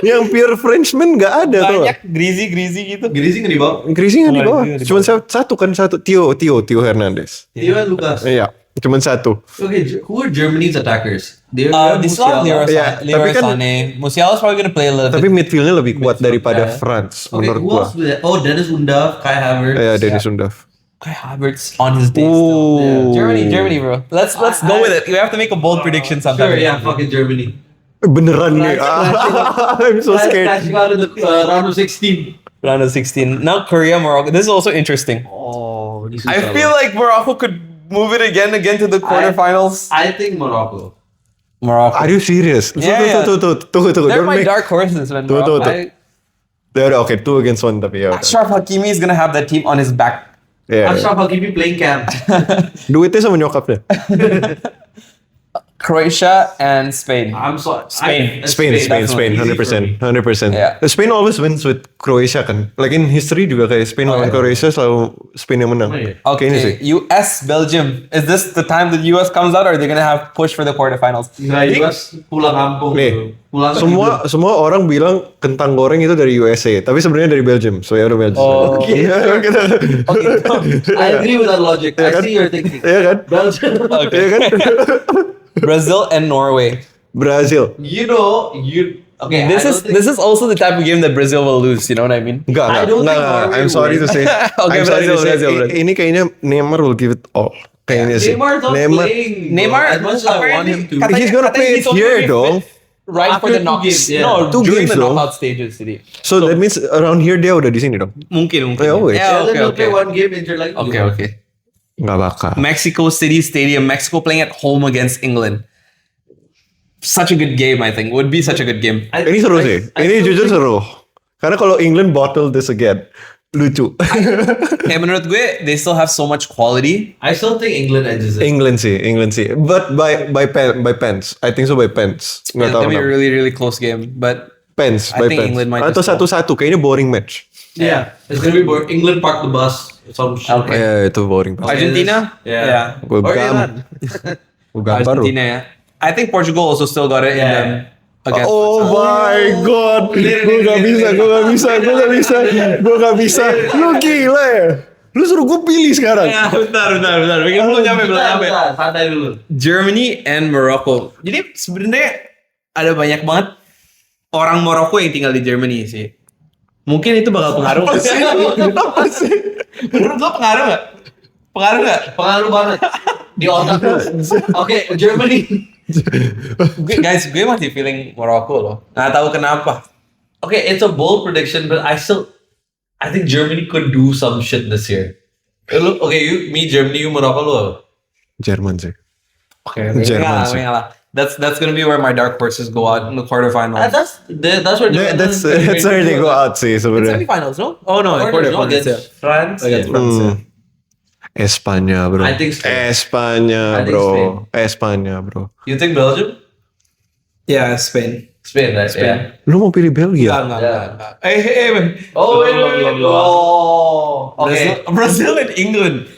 Speaker 3: yang pure Frenchman gak ada tuh.
Speaker 1: Banyak greasy gitu.
Speaker 2: Grising di bawah.
Speaker 3: Grising di bawah.
Speaker 1: Di bawah.
Speaker 3: Cuman satu. Theo Hernandez.
Speaker 2: Theo and Lucas.
Speaker 3: Iya, cuman satu.
Speaker 2: Okay, who are Germany's attackers? They
Speaker 1: They still have Leroy
Speaker 3: Yeah,
Speaker 1: Leroy
Speaker 3: tapi kan-
Speaker 1: Sané. Musiala's probably gonna play a little
Speaker 3: Tapi
Speaker 1: bit.
Speaker 3: midfieldnya lebih kuat daripada
Speaker 2: Yeah.
Speaker 3: France
Speaker 2: Okay,
Speaker 3: menurut
Speaker 2: who
Speaker 3: gua.
Speaker 2: else? Do they- Oh, Dennis Undav, Kai Havertz.
Speaker 3: Iya, Dennis Undav.
Speaker 1: Kai Havertz on his day still.
Speaker 3: Ooh.
Speaker 1: Germany, bro. Let's go with it. We have to make a bold prediction sometime.
Speaker 2: Sure, yeah, fucking Germany.
Speaker 3: Beneran nih. I'm so scared.
Speaker 2: Catching out in the round of 16.
Speaker 1: Round of 16. Now Korea, Morocco. This is also interesting.
Speaker 2: Oh, this is
Speaker 1: I feel like Morocco could move it again to the quarterfinals.
Speaker 2: I think Morocco.
Speaker 1: Morocco.
Speaker 3: Are you serious?
Speaker 1: Yeah,
Speaker 3: Tunggu.
Speaker 1: They're
Speaker 3: Don't
Speaker 1: my
Speaker 3: make.
Speaker 1: dark horses, man.
Speaker 3: Tuh.
Speaker 1: Morocco.
Speaker 3: Ya udah, oke, 2 against 1 tapi ya. udah.
Speaker 1: Ashraf Hakimi is gonna have that team on his back.
Speaker 3: Iya.
Speaker 2: Ashraf Hakimi playing camp.
Speaker 3: Duitnya sama nyokapnya.
Speaker 1: Croatia and Spain.
Speaker 2: I'm sorry.
Speaker 1: Spain.
Speaker 3: Spain,
Speaker 1: definitely.
Speaker 3: 100%.
Speaker 1: Yeah.
Speaker 3: Spain always wins with Croatia kan. Like in history juga kayak Spain lawan Croatia selalu Spain yang menang.
Speaker 2: Oh, iya.
Speaker 3: Oke, ini sih.
Speaker 1: US, Belgium. Is this the time that US comes out, or are they gonna have push for the quarterfinals?
Speaker 2: Nggak, US pulang kampung.
Speaker 3: Nih,
Speaker 2: bro. Pulang ke
Speaker 3: semua orang bilang kentang goreng itu dari USA, tapi sebenarnya dari Belgium. So ya udah Belgium.
Speaker 1: Oh.
Speaker 3: Oke.
Speaker 2: I agree with that logic. I see your thinking.
Speaker 3: Iya kan?
Speaker 2: Belgium.
Speaker 3: Iya kan?
Speaker 1: Brazil and Norway.
Speaker 3: Brazil.
Speaker 2: Okay.
Speaker 1: This is also the type of game that Brazil will lose. You know what I mean?
Speaker 3: Enggak.
Speaker 2: I don't think
Speaker 3: Enggak.
Speaker 2: Norway
Speaker 3: I'm sorry
Speaker 2: will.
Speaker 3: to say.
Speaker 1: Okay,
Speaker 3: I'm sorry to say.
Speaker 1: Brazil.
Speaker 3: Ini kayaknya Neymar will give it all. Kayaknya sih.
Speaker 2: Neymar not playing.
Speaker 1: Neymar,
Speaker 2: as much as I want him to.
Speaker 1: katanya-
Speaker 3: He's gonna
Speaker 1: katanya
Speaker 3: play
Speaker 1: he's
Speaker 3: it
Speaker 1: only
Speaker 3: here,
Speaker 1: fit
Speaker 3: dong.
Speaker 1: Right for
Speaker 2: After
Speaker 1: the
Speaker 2: 2
Speaker 1: knocks.
Speaker 2: games, yeah.
Speaker 1: No,
Speaker 3: 2
Speaker 1: during
Speaker 3: games,
Speaker 1: the
Speaker 3: dong.
Speaker 1: knockout stages, jadi.
Speaker 3: So that means around here dia udah di sini dong.
Speaker 1: Mungkin.
Speaker 3: Yeah, always.
Speaker 1: Yeah,
Speaker 2: Then he'll
Speaker 1: okay.
Speaker 2: play one game Interlight.
Speaker 1: Okay.
Speaker 3: Nggak bakal.
Speaker 1: Mexico City Stadium, Mexico playing at home against England. Such a good game, I think. Would be such a good game.
Speaker 3: Ini seru sih. Ini jujur seru. Karena kalau England bottle this again, lucu.
Speaker 1: Kayak menurut gue, they still have so much quality.
Speaker 2: I still think England edges it.
Speaker 3: England sih. But by pens. I think so by pens. Nggak
Speaker 1: It's
Speaker 3: tahu
Speaker 1: gonna be a
Speaker 3: kenapa.
Speaker 1: really, really close game. But
Speaker 3: Pens,
Speaker 1: I
Speaker 3: by
Speaker 1: think
Speaker 3: pens.
Speaker 1: England might
Speaker 3: Atau
Speaker 1: just
Speaker 3: 1-1. Kayaknya boring match.
Speaker 2: Yeah, it's gonna be boring. England park the bus. Some shit.
Speaker 1: Okay.
Speaker 3: Ya itu boring.
Speaker 1: Argentina?
Speaker 2: Yeah.
Speaker 3: Gue
Speaker 2: Or
Speaker 3: gam. Gue gampar.
Speaker 1: Argentina, yeah. I think Portugal also still got it in them. Against
Speaker 3: Oh my god. Gue gak bisa. Lu gila ya. Lu suruh gue pilih sekarang.
Speaker 1: Ya, bentar. Belum nyampe.
Speaker 2: Santai dulu.
Speaker 1: Germany and Morocco. Jadi sebenarnya ada banyak banget orang Morocco yang tinggal di Germany sih. Mungkin itu bakal pengaruh.
Speaker 3: Apa sih?
Speaker 1: Menurut lo pengaruh nggak?
Speaker 2: Pengaruh banget di otak lu. Oke, Germany.
Speaker 1: Guys, gue masih feeling Morocco loh. Nggak tahu kenapa.
Speaker 2: Okay, it's a bold prediction, but I think Germany could do some shit this year. Okay, me, Germany, you, Morocco, lo.
Speaker 3: Jerman sih.
Speaker 1: Okay,
Speaker 3: Jerman sih.
Speaker 1: That's gonna be where my dark horses go out in the quarterfinals.
Speaker 2: That's where
Speaker 3: That's where they go out sih sebenarnya.
Speaker 1: Semifinals, no? Oh no, quarterfinals.
Speaker 2: against
Speaker 1: Yeah.
Speaker 2: France.
Speaker 1: Against
Speaker 2: Yeah.
Speaker 1: France. Yeah.
Speaker 3: Espanya bro.
Speaker 2: I think Spain.
Speaker 3: Espanya
Speaker 2: I think
Speaker 3: bro.
Speaker 2: Spain.
Speaker 3: Espanya bro.
Speaker 2: You think Belgium?
Speaker 1: Yeah, Spain.
Speaker 2: Spain, right? Yeah.
Speaker 3: Lu mau pilih Belgia?
Speaker 1: Enggak. Hey, man.
Speaker 2: Oh, wait. Oh, okay.
Speaker 1: Brazil and England.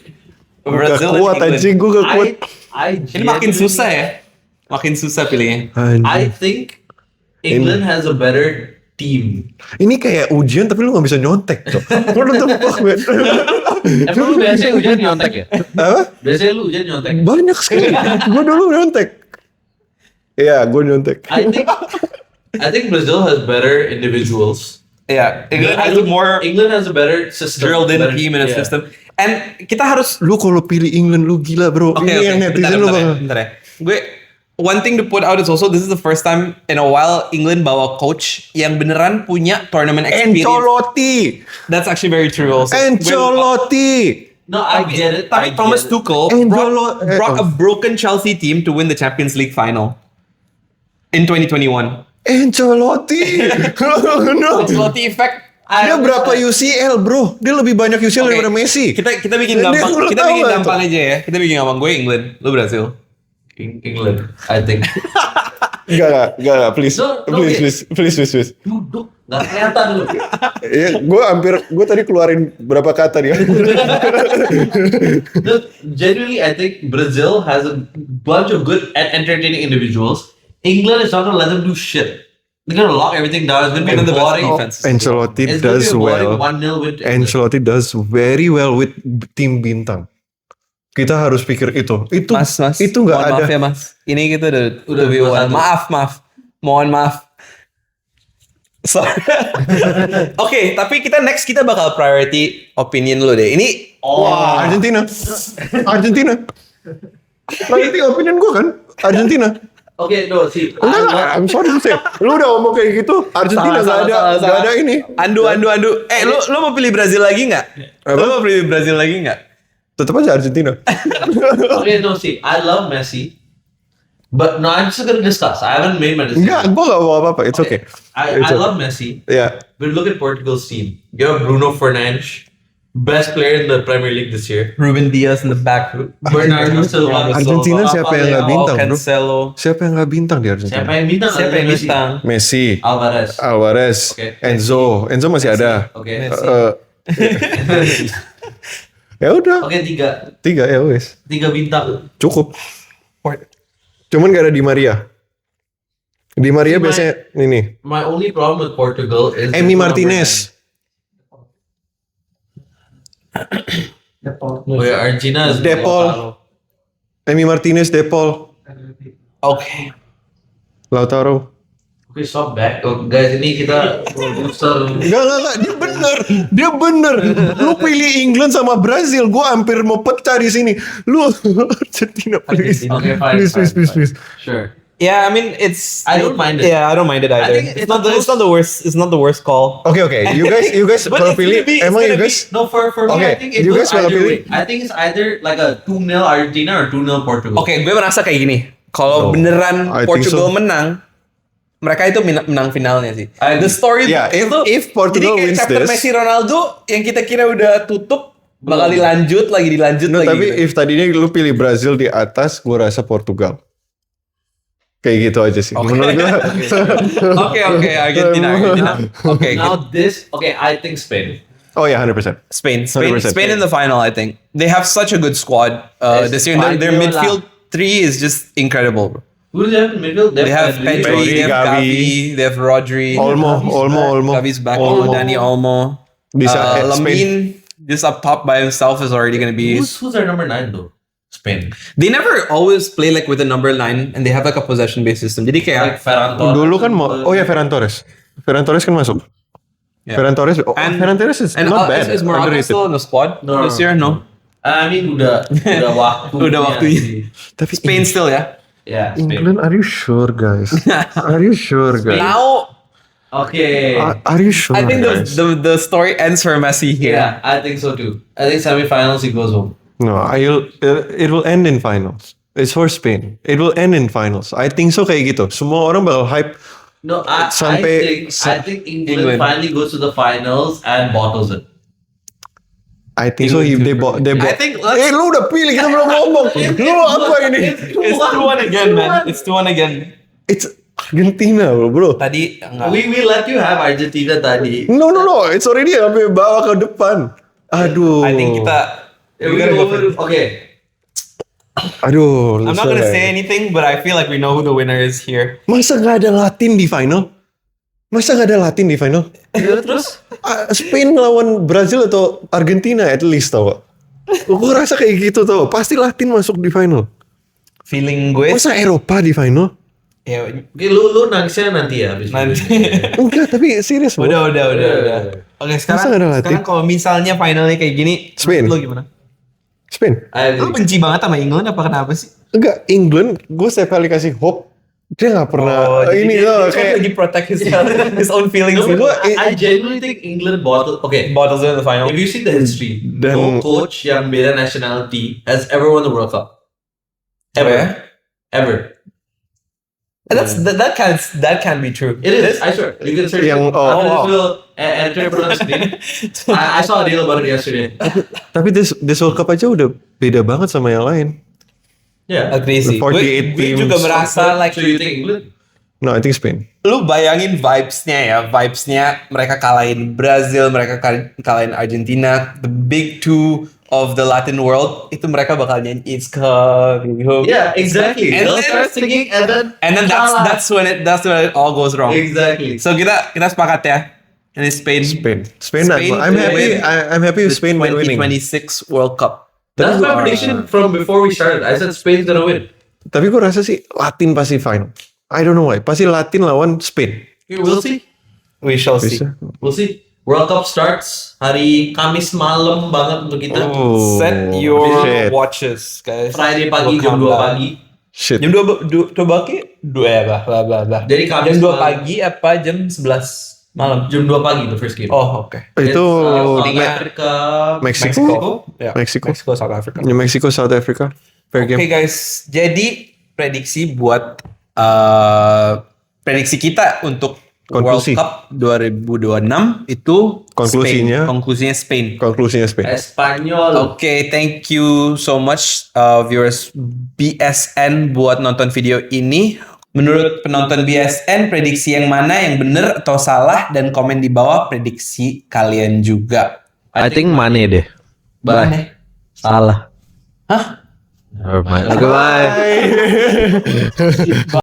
Speaker 3: Gak kuat anjing, gue gak kuat.
Speaker 1: Ini makin susah ya. Makin susah pilihnya.
Speaker 2: I think England has a better team.
Speaker 3: Ini kayak ujian tapi lu gak bisa nyontek tuh. What the fuck man?
Speaker 2: Emang lu biasanya ujian nyontek ya?
Speaker 3: Apa?
Speaker 2: Biasanya lu ujian nyontek.
Speaker 3: Banyak sekali. Gue dulu nyontek. Iya, gue nyontek.
Speaker 2: I think Brazil has better individuals.
Speaker 1: Yeah, England has a better
Speaker 2: system.
Speaker 1: drilled in
Speaker 2: better,
Speaker 1: team and a
Speaker 2: yeah.
Speaker 1: system. And kita harus
Speaker 3: Lu kalau pilih England lu gila bro. Ini yang netizen lu bang.
Speaker 1: bentar ya. Gue one thing to put out is also this is the first time in a while England bawa coach yang beneran punya tournament experience.
Speaker 3: Ancelotti.
Speaker 1: That's actually very true also.
Speaker 3: Ancelotti.
Speaker 2: No, I get it.
Speaker 1: Tapi Thomas Tuchel brought a broken Chelsea team to win the Champions League final. in 2021.
Speaker 3: Ancelotti. No.
Speaker 1: Ancelotti effect.
Speaker 3: Dia berapa UCL bro? Dia lebih banyak UCL
Speaker 1: Oke,
Speaker 3: daripada Messi.
Speaker 1: Kita bikin
Speaker 3: Dia
Speaker 1: gampang.
Speaker 3: udah
Speaker 1: Kita
Speaker 3: tahu
Speaker 1: bikin
Speaker 3: itu.
Speaker 1: gampang aja ya. Kita bikin gampang. Gue England, lu Brazil.
Speaker 2: England, I think.
Speaker 3: Enggak, please.
Speaker 2: No,
Speaker 3: Please.
Speaker 2: Duduk, nggak kelihatan lu.
Speaker 3: Ya, gue tadi keluarin berapa kata dia.
Speaker 2: No, genuinely, I think Brazil has a bunch of good and entertaining individuals. England is not gonna let them do shit. They're gonna lock everything down. It's gonna be
Speaker 1: One of the best
Speaker 2: boring.
Speaker 1: defenses.
Speaker 3: Ancelotti
Speaker 2: It's gonna
Speaker 3: does
Speaker 2: be a boring
Speaker 3: well.
Speaker 2: 1-0 win. to England.
Speaker 3: Ancelotti does very well with tim bintang. Kita harus pikir itu. Itu nggak
Speaker 1: Mohon
Speaker 3: ada.
Speaker 1: maaf ya mas. Ini kita udah
Speaker 2: Udah
Speaker 1: view
Speaker 2: 2-1.
Speaker 1: Maaf. Mohon maaf. Sorry. Oke, tapi kita bakal priority opinion lu deh. Ini
Speaker 3: Wah, Argentina. Priority opinion gue kan Argentina.
Speaker 2: Okay, no, see,
Speaker 3: Enggak, I'm sorry to say. Lu udah ngomong kayak gitu, Argentina nggak ada ini.
Speaker 1: Andu. Lu mau pilih Brazil lagi nggak?
Speaker 3: Apa?
Speaker 1: Lu mau pilih Brazil lagi nggak?
Speaker 3: Tetap aja Argentina.
Speaker 2: okay, no, see, I love Messi, but no, I'm just gonna discuss. I haven't made my decision.
Speaker 3: Enggak, gue nggak mau apa-apa. It's okay.
Speaker 2: I love Messi,
Speaker 3: Ya,
Speaker 2: but look at Portugal's team. You have Bruno Fernandes, best player in the Premier League this year.
Speaker 1: Ruben Diaz in the back.
Speaker 2: Bernardo Silva.
Speaker 3: Argentina siapa yang nggak bintang, bro?
Speaker 1: Cancelo.
Speaker 3: Siapa yang nggak bintang di Argentina?
Speaker 2: Siapa yang bintang?
Speaker 1: Siapa yang
Speaker 2: Messi.
Speaker 1: bintang?
Speaker 3: Messi,
Speaker 2: Alvarez.
Speaker 3: Alvarez,
Speaker 2: Oke.
Speaker 3: Enzo masih ada.
Speaker 2: Oke.
Speaker 3: Ya udah,
Speaker 2: Oke,
Speaker 3: 3 ya wes,
Speaker 2: 3 bintang.
Speaker 3: cukup. Cuman gak ada Di Maria. Di Maria biasanya ini.
Speaker 2: My only problem with Portugal is
Speaker 3: Emi Martinez.
Speaker 2: Oh yeah, Argentina is
Speaker 3: Depol. Emi Martinez, Depol,
Speaker 1: Oke.
Speaker 3: Lautaro.
Speaker 2: Okay, stop back. Oh, guys, ini kita producer.
Speaker 3: Enggak, dia bener. Lu pilih England sama Brazil, gua hampir mau pecah di sini. Lu Argentina, please.
Speaker 2: Okay, fine.
Speaker 3: Please.
Speaker 2: Sure.
Speaker 1: Yeah, I mean it's.
Speaker 2: I don't mind it.
Speaker 1: Yeah, I don't mind it either.
Speaker 2: think it's
Speaker 1: It's not the worst. It's not the worst call.
Speaker 3: Oke. You guys
Speaker 1: But
Speaker 3: kalau
Speaker 1: it's
Speaker 3: pilih,
Speaker 1: gonna be-
Speaker 3: emang
Speaker 1: it's
Speaker 3: you
Speaker 1: gonna
Speaker 3: guys?
Speaker 2: No, for me,
Speaker 3: Okay,
Speaker 2: I think it
Speaker 3: you
Speaker 2: goes
Speaker 3: guys wanna
Speaker 2: either
Speaker 3: pilih?
Speaker 2: way. I think it's either like a 2-0 Argentina or 2-0 Portugal.
Speaker 1: Oke, gue merasa kayak gini. Kalau
Speaker 3: No,
Speaker 1: beneran
Speaker 3: I think
Speaker 1: Portugal
Speaker 3: so.
Speaker 1: menang, mereka itu menang finalnya sih.
Speaker 2: I
Speaker 1: The
Speaker 2: agree.
Speaker 1: story
Speaker 3: Yeah,
Speaker 1: itu,
Speaker 3: if Portugal
Speaker 1: jadi kayak
Speaker 3: wins
Speaker 1: chapter
Speaker 3: this-
Speaker 1: Messi Ronaldo yang kita kira udah tutup bakal dilanjut lagi
Speaker 3: No,
Speaker 1: lagi.
Speaker 3: tapi
Speaker 1: gitu.
Speaker 3: if tadinya lu pilih Brazil di atas, gua rasa Portugal. Kayak gitu aja sih.
Speaker 1: Oke.
Speaker 3: Menurut gua.
Speaker 1: Oke, Argentina. Oke,
Speaker 2: Now I think Spain.
Speaker 3: Oh ya, 100%.
Speaker 1: Spain
Speaker 3: 100%.
Speaker 1: in the final. I think they have such a good squad this year. Their
Speaker 2: Guardiola.
Speaker 1: midfield three is just incredible, bro.
Speaker 2: Who do they have in midfield?
Speaker 1: They have
Speaker 2: Pedri.
Speaker 1: Pedri, they have
Speaker 3: Gavi.
Speaker 1: Gavi, they have Rodri.
Speaker 3: Olmo.
Speaker 1: Gavi's back.
Speaker 3: Olmo.
Speaker 1: Dani Olmo.
Speaker 3: Bisa Spain.
Speaker 1: Lamine just up top by himself is already going to be.
Speaker 2: Who's their number 9 though? Spain.
Speaker 1: They never always play like with a number 9 and they have like a possession based system. Jadi kayak
Speaker 2: Like Ferran Torres.
Speaker 3: Dulu kan Ferran Torres. Ferran Torres kan masuk.
Speaker 1: Yeah.
Speaker 3: Ferran Torres is
Speaker 1: and
Speaker 3: not bad.
Speaker 1: is Morata
Speaker 3: Underrated.
Speaker 1: still in the squad
Speaker 2: No.
Speaker 1: this year? No.
Speaker 2: I mean udah waktu.
Speaker 1: Udah waktunya.
Speaker 2: sih.
Speaker 3: Tapi
Speaker 1: Spain still ya.
Speaker 2: Yeah, Spain.
Speaker 3: England, are you sure, guys? Are you sure, guys?
Speaker 1: Now
Speaker 2: Okay.
Speaker 3: Are you sure,
Speaker 1: I think
Speaker 3: guys?
Speaker 1: the story ends for Messi here.
Speaker 2: Yeah, I think so too. I think semifinals he goes home.
Speaker 3: No, it will end in finals. It's for Spain. It will end in finals. I think so kayak gitu. Semua orang bakal hype.
Speaker 2: No, I think England finally goes to the finals and bottles it.
Speaker 3: I think so. If they bought.
Speaker 1: I think
Speaker 3: Lu udah pilih, kita belum ngomong. Lu apa ini?
Speaker 1: it's 2-1 again, man. It's 2-1 again.
Speaker 3: It's Argentina, bro.
Speaker 1: Tadi enggak.
Speaker 2: We let you have Argentina tadi.
Speaker 3: No. It's already sampai bawa ke depan. Aduh.
Speaker 1: I think kita
Speaker 2: Okay.
Speaker 3: Aduh.
Speaker 1: I'm not gonna say anything, but I feel like we know who the winner is here.
Speaker 3: Masa gak ada Latin di final?
Speaker 2: Terus?
Speaker 3: Spain lawan Brazil atau Argentina at least tau. Gue rasa kayak gitu tau. Pasti Latin masuk di final.
Speaker 1: Feeling gue
Speaker 3: Masa Eropa di final?
Speaker 1: ya
Speaker 2: Oke, lu nangisnya nanti ya habis
Speaker 1: nanti.
Speaker 3: Enggak, tapi serius bro.
Speaker 1: Udah. Oke,
Speaker 3: Masa nggak ada
Speaker 1: sekarang
Speaker 3: Latin?
Speaker 1: kalau misalnya finalnya kayak gini,
Speaker 3: Spain.
Speaker 1: lu gimana?
Speaker 3: Spain?
Speaker 1: Lu benci banget sama England apa kenapa sih?
Speaker 3: Enggak, England gue setiap kali kasih hope dia gak pernah
Speaker 1: jadi
Speaker 3: ini
Speaker 1: dia
Speaker 3: loh
Speaker 1: cuma
Speaker 3: kayak
Speaker 1: lagi protect his own feelings.
Speaker 2: No, I genuinely think England
Speaker 1: Bottles in the final.
Speaker 2: if you see the history,
Speaker 3: Dan-
Speaker 2: no coach yang beda nationality has ever won the World Cup.
Speaker 1: Oh, ya?
Speaker 2: Ever.
Speaker 1: That can be true.
Speaker 2: It is. I swear. You can search
Speaker 3: Yang-
Speaker 2: it.
Speaker 3: oh,
Speaker 2: Huddersfield entrepreneurs name. I saw a deal about it yesterday.
Speaker 3: Tapi this World Cup aja udah beda banget sama yang lain.
Speaker 2: Yeah.
Speaker 1: Agree sih.
Speaker 3: 48
Speaker 1: Gue juga
Speaker 3: teams.
Speaker 1: merasa like
Speaker 2: So you think England?
Speaker 3: No, I think Spain.
Speaker 1: lu bayangin vibes-nya mereka kalahin Brazil, mereka kalahin Argentina, the big two of the Latin world, itu mereka bakal nyanyi It's Coming Home.
Speaker 2: Yeah, exactly.
Speaker 1: And
Speaker 2: They'll
Speaker 1: then-
Speaker 2: start singing and then
Speaker 1: And then that's when it all goes wrong.
Speaker 2: exactly.
Speaker 1: So kita sepakat ya. Ini Spain.
Speaker 3: Spain. I'm happy. I'm happy with Spain winning.
Speaker 1: 2026 World Cup.
Speaker 2: That's my prediction from before we started. I said Spain's gonna win.
Speaker 3: Tapi gue rasa sih Latin pasti final. I don't know why. Pasti Latin lawan Spain.
Speaker 2: We'll see.
Speaker 1: We shall see.
Speaker 3: Bisa.
Speaker 2: We'll see. World Cup starts hari Kamis malam banget untuk kita.
Speaker 3: Oh,
Speaker 1: Set your
Speaker 3: shit.
Speaker 1: watches, guys.
Speaker 2: Friday pagi jam 2 pagi.
Speaker 3: Shit.
Speaker 1: Jam 2 pagi? 2
Speaker 2: Jadi Kamis
Speaker 1: jam 2
Speaker 2: malam.
Speaker 1: pagi apa jam 11 malam?
Speaker 2: Jam 2 pagi the first game.
Speaker 1: Oh, oke.
Speaker 3: Itu
Speaker 2: South
Speaker 1: Me-
Speaker 2: Africa.
Speaker 3: Mexico.
Speaker 1: Ya,
Speaker 3: Mexico.
Speaker 1: South Africa.
Speaker 3: New Mexico, South Africa. Fair
Speaker 1: Oke
Speaker 3: game.
Speaker 1: guys, jadi prediksi buat prediksi kita untuk
Speaker 3: Konklusi.
Speaker 1: World Cup 2026 itu
Speaker 3: Konklusinya?
Speaker 1: Spain.
Speaker 3: Konklusinya Spain.
Speaker 2: Espanyol.
Speaker 1: Oke, thank you so much viewers BSN buat nonton video ini. Menurut penonton BSN, prediksi yang mana yang benar atau salah, dan komen di bawah prediksi kalian juga.
Speaker 4: I think Mane deh.
Speaker 1: Mane?
Speaker 4: Salah.
Speaker 1: Hah?
Speaker 4: Never mind. Goodbye.